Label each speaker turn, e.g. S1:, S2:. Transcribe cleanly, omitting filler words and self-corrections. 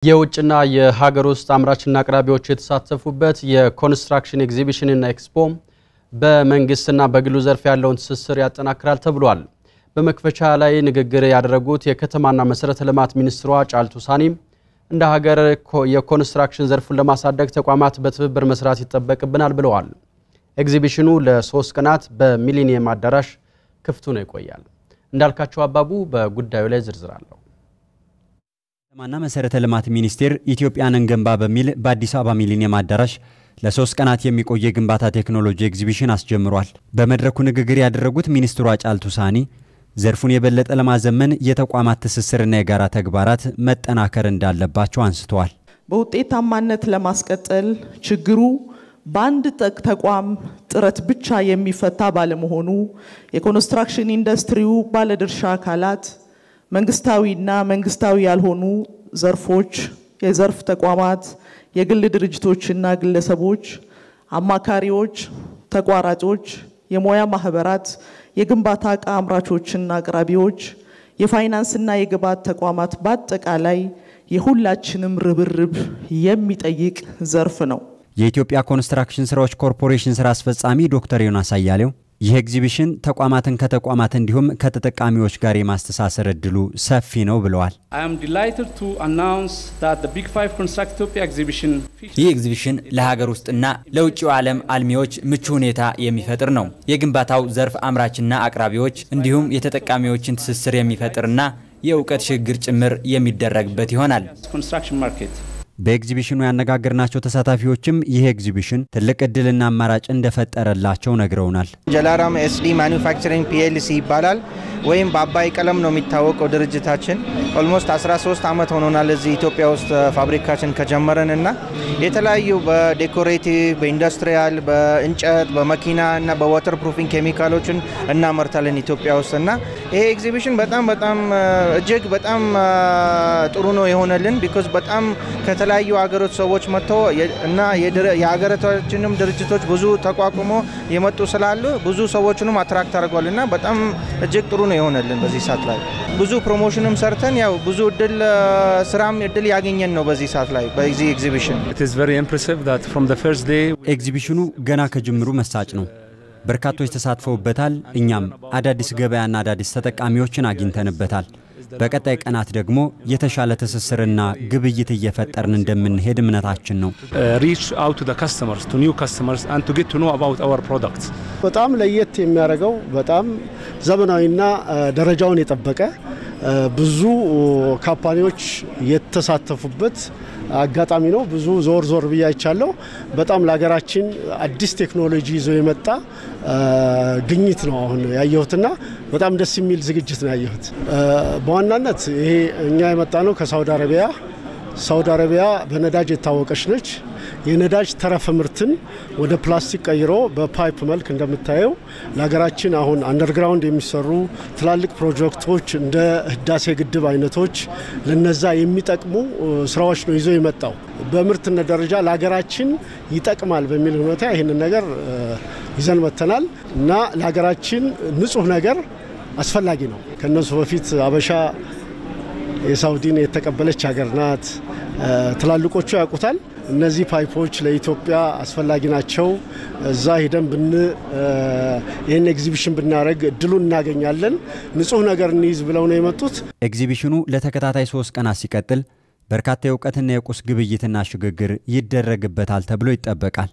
S1: የውጭና የሀገር ውስጥ አምራችና አቅራቢዎች የተሳተፉበት የኮንስትራክሽን ኤግዚቢሽን እና ኤክስፖ በመንግስትና በግሉ ዘርፍ ያለውን ትስስር ያጠናክራል ተብሏል። በመክፈቻ ላይ ንግግር ያደረጉት የከተማና መሰረተ ልማት ሚኒስትሯ ጫልቱ ሳኒ እንደ ሀገር የኮንስትራክሽን ዘርፉን ለማሳደግ ተቋማት በትብብር መስራት ይጠበቅብናል ብለዋል። ኤግዚቢሽኑ ለ3 ቀናት በሚሊኒየም አዳራሽ ክፍት ሆኖ ይቆያል። እንዳልካቸው አባቡ በጉዳዩ ላይ ዝርዝር አለው። ከተማና መሰረተ ልማት ሚኒስቴር ኢትዮጵያን እንገንባ በሚል በአዲስ አበባ ሚሊኒየም አዳራሽ ለ3 ቀናት የሚቆይ የግንባታ ቴክኖሎጂ ኤግዚቢሽን አስጀምሯል። በመድረኩ ንግግር ያደረጉት ሚኒስትሯ ጫልቱ ሳኒ ዘርፉን የበለጠ ለማዘመን የተቋማት ትስስርና የጋራ ተግባራት መጠናከር እንዳለባቸው አንስተዋል።
S2: በውጤታማነት ለማስቀጠል ችግሩ በአንድ ተቋም ጥረት ብቻ የሚፈታ ባለመሆኑ የኮንስትራክሽን ኢንዱስትሪው ባለድርሻ አካላት መንግስታዊና መንግስታዊ ያልሆኑ ዘርፎች የዘርፍ ተቋማት የግል ድርጅቶችና ግለሰቦች አማካሪዎች ተቋራጮች የሞያ ማህበራት የግንባታ ዕቃ አምራቾችና አቅራቢዎች የፋይናንስና የግብዓት ተቋማት በአጠቃላይ የሁላችንም ርብርብ የሚጠይቅ ዘርፍ ነው።
S3: የኢትዮጵያ ኮንስትራክሽን ስራዎች ኮርፖሬሽን ስራ አስፈጻሚ ዶክተር ዮናስ አያሌው ይህ ኤግዚቢሽን ተቋማትን ከተቋማት እንዲሁም ከተጠቃሚዎች ጋር የማስተሳሰር እድሉ ሰፊ ነው ብለዋል።
S4: I am delighted to announce that the Big 5 Construct Ethiopia exhibition
S5: ይህ ኤግዚቢሽን ለሀገር ውስጥና ለውጭው ዓለም አልሚዎች ምቹ ሁኔታ የሚፈጥር ነው። የግንባታው ዘርፍ አምራችና አቅራቢዎች እንዲሁም የተጠቃሚዎችን ትስስር የሚፈጥርና የእውቀት ሽግግር ጭምር የሚደረግበት ይሆናል።
S4: construction market
S3: በኤግዚቢሽኑ ያነጋገርናቸው ተሳታፊዎችም ይህ ኤግዚቢሽን ትልቅ እድልና አማራጭ እንደፈጠረላቸው ነግረውናል።
S6: ጀላራም ኤስዲ ማኑፋክቸሪንግ ፒኤልሲ ይባላል ወይም በአባይ ቀለም ነው የሚታወቀው ድርጅታችን ኦልሞስት 13 አመት ሆኖናል እዚህ ኢትዮጵያ ውስጥ ፋብሪካችን ከጀመረንና የተለያዩ በዴኮሬቲቭ በኢንዱስትሪያል በእንጨት በመኪና እና በዋተር ፕሩፊንግ ኬሚካሎችን እናመርታለን ኢትዮጵያ ውስጥና ይሄ ኤግዚቢሽን በጣም እጅግ በጣም ጥሩ ነው የሆነልን ቢኮዝ በጣም ከተለያዩ ሀገሮች ሰዎች መጥተው እና የሀገራችንም ድርጅቶች ብዙ ተቋቁሞ የመጡ ስላሉ ብዙ ሰዎችንም አትራክት አድርጓልና በጣም እጅግ ጥሩ ነው የሆነልን። በዚህ ሰዓት ላይ ብዙ ፕሮሞሽንም ሰርተን ያው ብዙ እድል ስራም እድል ያገኘን ነው በዚህ ሰዓት ላይ በዚህ ኤግዚቢሽን።
S7: It is very impressive that from the first day
S3: ኤግዚቢሽኑ ገና ከጅምሩ መሳጭ ነው። በርካቶች ተሳትፈውበታል። እኛም አዳዲስ ገበያና አዳዲስ ተጠቃሚዎችን አግኝተንበታል። በቀጣይ ቀናት ደግሞ የተሻለ ትስስርና ግብይት እየፈጠርን እንደምንሄድ እምነታችን ነው።
S7: reach out to the customers, to new customers and to get to know about our products.
S8: በጣም ለየት የሚያደርገው በጣም ዘመናዊና ደረጃውን የጠበቀ ብዙ ካምፓኒዎች የተሳተፉበት አጋጣሚ ነው። ብዙ ዞር ብያይቻለሁ። በጣም ለሀገራችን አዲስ ቴክኖሎጂ ይዞ የመጣ ግኝት ነው አሁን ያየሁትና በጣም ደስ የሚል ዝግጅት ነው ያየሁት። በዋናነት ይሄ እኛ የመጣ ነው ከሳውዲ አረቢያ። ሳውዲ አረቢያ በነዳጅ የታወቀች ነች። የነዳጅ ተረፈ ምርትን ወደ ፕላስቲክ ቀይሮ በፓይፕ መልክ እንደምታየው ለሀገራችን አሁን አንደርግራውንድ የሚሰሩ ትላልቅ ፕሮጀክቶች እንደ ህዳሴ ግድብ አይነቶች ለነዛ የሚጠቅሙ ስራዎች ነው ይዞ የመጣው። በምርትነት ደረጃ ለሀገራችን ይጠቅማል በሚል ሁኔታ ይሄን ነገር ይዘን መተናል እና ለሀገራችን ንጹህ ነገር አስፈላጊ ነው። ከነሱ በፊት አበሻ የሳውዲን የተቀበለች ሀገር ናት። ትላልቆቹ ያውቁታል። እነዚህ ፓይፖች ለኢትዮጵያ አስፈላጊ ናቸው። እዛ ሄደን ይሄን ኤግዚቢሽን ብናረግ እድሉን እናገኛለን። ንጹህ ነገር እንይዝ ብለው ነው የመጡት።
S3: ኤግዚቢሽኑ ለተከታታይ 3 ቀናት ሲቀጥል በርካታ የእውቀትና የቁስ ግብይትና ሽግግር ይደረግበታል ተብሎ ይጠበቃል።